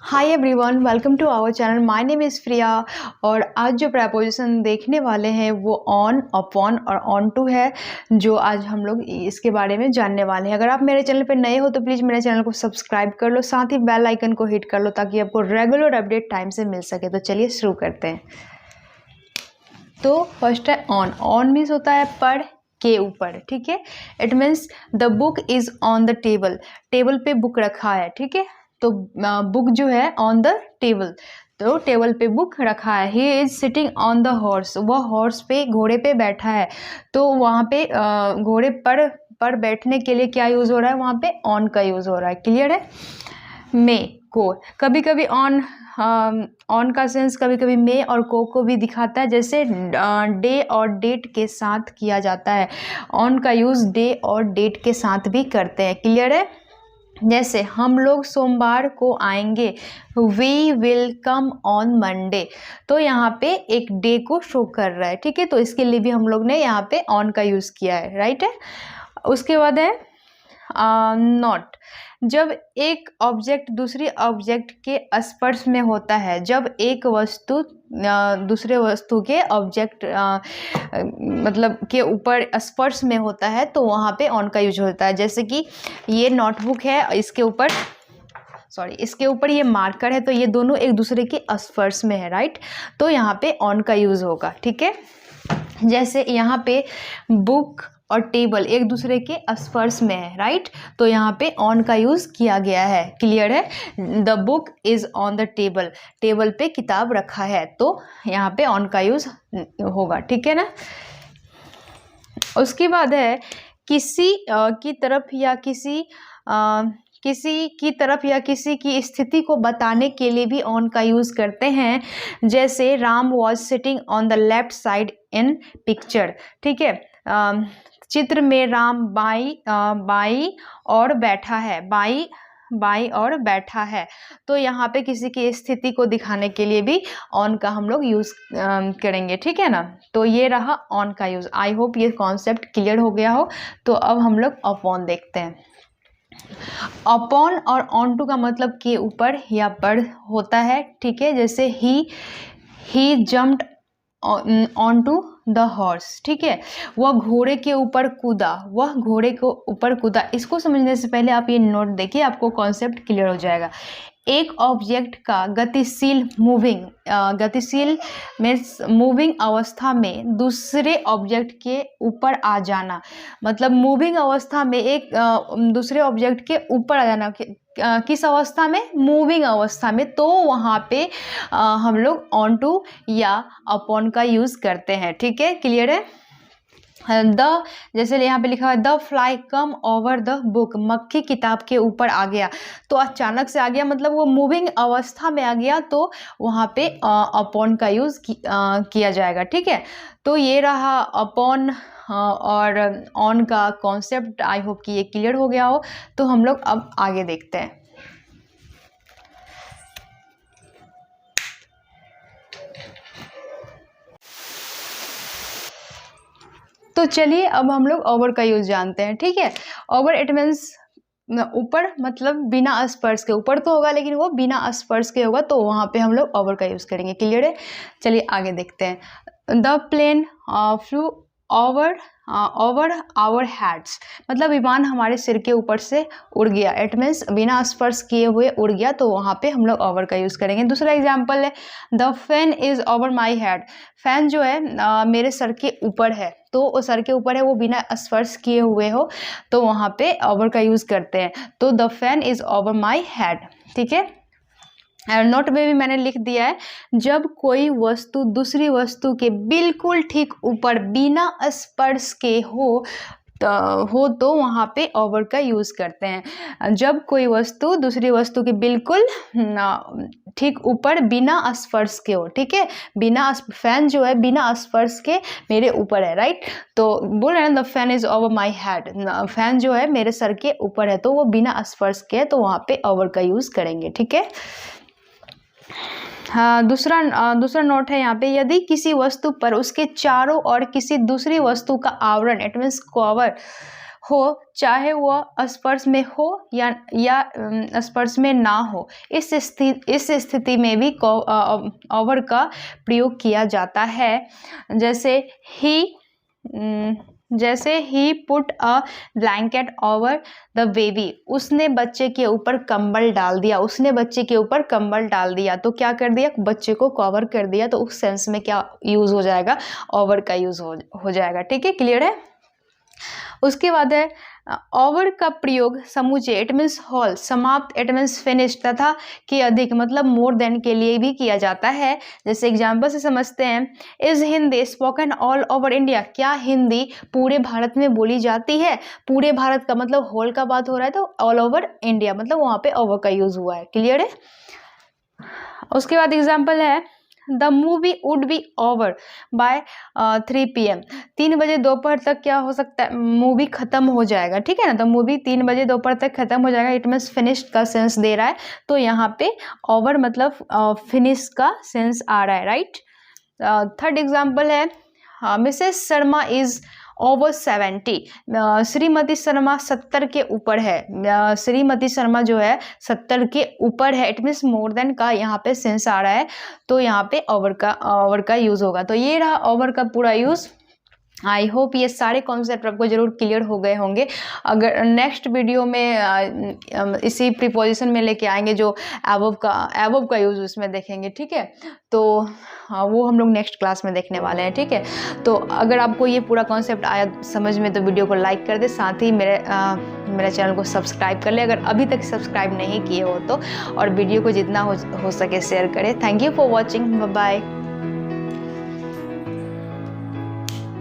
Hi everyone, welcome to our channel. My name is Priya और आज जो प्रपोजिशन देखने वाले हैं वो ऑन, अपॉन और ऑन टू है, जो आज हम लोग इसके बारे में जानने वाले हैं। अगर आप मेरे चैनल पर नए हो तो प्लीज़ मेरे चैनल को सब्सक्राइब कर लो, साथ ही बेल आइकन को हिट कर लो ताकि आपको रेगुलर अपडेट टाइम से मिल सके। तो चलिए शुरू करते हैं। तो फर्स्ट है ऑन। ऑन मीन्स होता है पर के ऊपर, ठीक है। It means the book is on the table. Table पे बुक रखा है, ठीक है। तो बुक जो है ऑन द टेबल, तो टेबल पे बुक रखा है। He is sitting on the horse. वह हॉर्स पे, घोड़े पे बैठा है। तो वहाँ पे घोड़े पर बैठने के लिए क्या यूज़ हो रहा है, वहाँ पे ऑन का यूज़ हो रहा है। क्लियर है। मे को कभी कभी ऑन का सेंस कभी कभी मे और को भी दिखाता है, जैसे डे और डेट के साथ किया जाता है। ऑन का यूज़ डे और डेट के साथ भी करते हैं। क्लियर है। जैसे हम लोग सोमवार को आएंगे, we will come on Monday. तो यहाँ पे एक डे को शो कर रहा है, ठीक है। तो इसके लिए भी हम लोग ने यहाँ पे ऑन का यूज़ किया है, राइट है। उसके बाद है नॉट। जब एक ऑब्जेक्ट दूसरी ऑब्जेक्ट के स्पर्श में होता है, जब एक वस्तु दूसरे वस्तु के ऑब्जेक्ट मतलब के ऊपर स्पर्श में होता है, तो वहाँ पे ऑन का यूज होता है। जैसे कि ये नोटबुक है, इसके ऊपर ये मार्कर है, तो ये दोनों एक दूसरे के स्पर्श में है, राइट। तो यहाँ पे ऑन का यूज होगा, ठीक है। जैसे यहाँ पे बुक और टेबल एक दूसरे के स्पर्श में है, राइट। तो यहाँ पे ऑन का यूज़ किया गया है। क्लियर है। The book is on the table. Table पे किताब रखा है, तो यहाँ पे ऑन का यूज़ होगा, ठीक है ना। उसके बाद है किसी की तरफ या किसी की स्थिति को बताने के लिए भी ऑन का यूज़ करते हैं। जैसे Ram was sitting on the left side in picture, ठीक है। चित्र में राम बाई और बैठा है। तो यहाँ पे किसी की स्थिति को दिखाने के लिए भी ऑन का हम लोग यूज़ करेंगे, ठीक है ना। तो ये रहा ऑन का यूज़। आई होप ये कॉन्सेप्ट क्लियर हो गया हो। तो अब हम लोग अपॉन देखते हैं। अपॉन और ऑन टू का मतलब के ऊपर या पर होता है, ठीक है। जैसे ही jumped onto the horse, ठीक है। वह घोड़े के ऊपर कूदा। इसको समझने से पहले आप ये नोट देखिए, आपको कॉन्सेप्ट क्लियर हो जाएगा। एक ऑब्जेक्ट का गतिशील मीन्स मूविंग अवस्था में दूसरे ऑब्जेक्ट के ऊपर आ जाना। मतलब मूविंग अवस्था में एक दूसरे ऑब्जेक्ट के ऊपर आ जाना। किस अवस्था में? मूविंग अवस्था में। तो वहाँ पे हम लोग ऑन टू या अपॉन का यूज़ करते हैं, ठीक है। क्लियर है। जैसे यहाँ पे लिखा है the fly come over the book. मक्खी किताब के ऊपर आ गया। तो अचानक से आ गया, मतलब वो मूविंग अवस्था में आ गया, तो वहाँ पे अपॉन का यूज़ किया जाएगा, ठीक है। तो ये रहा अपॉन और ऑन का कॉन्सेप्ट। आई होप कि ये क्लियर हो गया हो। तो हम लोग अब आगे देखते हैं। तो चलिए अब हम लोग ओवर का यूज जानते हैं, ठीक है। ओवर इट मीन्स ऊपर, मतलब बिना स्पर्श के। ऊपर तो होगा लेकिन वो बिना स्पर्श के होगा, तो वहाँ पे हम लोग ओवर का यूज करेंगे। क्लियर है। चलिए आगे देखते हैं। The plane flew over our heads. मतलब विमान हमारे सिर के ऊपर से उड़ गया। इट मीन्स बिना स्पर्श किए हुए उड़ गया, तो वहाँ पे हम लोग ओवर का यूज़ करेंगे। दूसरा एग्जाम्पल है the fan is over my head. Fan जो है मेरे सर के ऊपर है, तो वो सर के ऊपर है, वो बिना स्पर्श किए हुए हो, तो वहाँ पे ओवर का यूज़ करते हैं। तो the fan is over my head, ठीक है। नोट में भी मैंने लिख दिया है, जब कोई वस्तु दूसरी वस्तु के बिल्कुल ठीक ऊपर बिना स्पर्श के हो तो वहाँ पे ओवर का यूज़ करते हैं। जब कोई वस्तु दूसरी वस्तु के बिल्कुल ठीक ऊपर बिना स्पर्श के हो, ठीक है। फैन जो है बिना स्पर्श के मेरे ऊपर है, राइट। तो बोल रहे हैं the fan is over my head. Fan जो है मेरे सर के ऊपर है, तो वो बिना स्पर्श के है, तो वहाँ पे ओवर का यूज़ करेंगे, ठीक है। हाँ, दूसरा नोट है यहाँ पे, यदि किसी वस्तु पर उसके चारों ओर किसी दूसरी वस्तु का आवरण, इट मीन्स कवर हो, चाहे वह स्पर्श में हो या स्पर्श में ना हो। इस स्थिति में भी ओवर का प्रयोग किया जाता है। जैसे ही put a blanket over the baby, उसने बच्चे के ऊपर कंबल डाल दिया। उसने बच्चे के ऊपर कंबल डाल दिया तो क्या कर दिया, बच्चे को कवर कर दिया। तो उस सेंस में क्या यूज हो जाएगा, ओवर का यूज हो जाएगा। ठीक है, क्लियर है। उसके बाद है ओवर का प्रयोग समूचे, इट मीन्स होल, समाप्त, इट मीन्स फिनिश, तथा कि अधिक मतलब मोर देन के लिए भी किया जाता है। जैसे एग्जाम्पल से समझते हैं, is Hindi spoken all over India, क्या हिंदी पूरे भारत में बोली जाती है। पूरे भारत का मतलब होल का बात हो रहा है, तो ऑल ओवर इंडिया मतलब वहां पे ओवर का यूज हुआ है। क्लियर है। उसके बाद एग्जाम्पल है, the movie would be over by 3 PM, 3 बजे दोपहर तक क्या हो सकता है, मूवी खत्म हो जाएगा। ठीक है ना, तो मूवी 3 बजे दोपहर तक खत्म हो जाएगा, इट मीन्स फिनिश्ड का सेंस दे रहा है। तो यहाँ पे ओवर मतलब फिनिश का सेंस आ रहा है, राइट। थर्ड एग्जाम्पल है, Mrs Sharma is over 70, Shrimati Sharma 70 के ऊपर है। श्रीमती शर्मा जो है 70 के ऊपर है, इट मीन्स मोर देन का यहाँ पे सेंस आ रहा है। तो यहाँ पे ओवर का यूज होगा। तो ये रहा ओवर का पूरा यूज। आई होप ये सारे कॉन्सेप्ट आपको जरूर क्लियर हो गए होंगे। अगर नेक्स्ट वीडियो में इसी प्रीपोजिशन में लेके आएंगे, जो एवब का यूज उसमें देखेंगे। ठीक है, तो वो हम लोग नेक्स्ट क्लास में देखने वाले हैं। ठीक है, तो अगर आपको ये पूरा कॉन्सेप्ट आया समझ में तो वीडियो को लाइक कर दे, साथ ही मेरे चैनल को सब्सक्राइब कर ले अगर अभी तक सब्सक्राइब नहीं किए हो तो, और वीडियो को जितना हो सके शेयर करें। Thank you for watching, bye bye.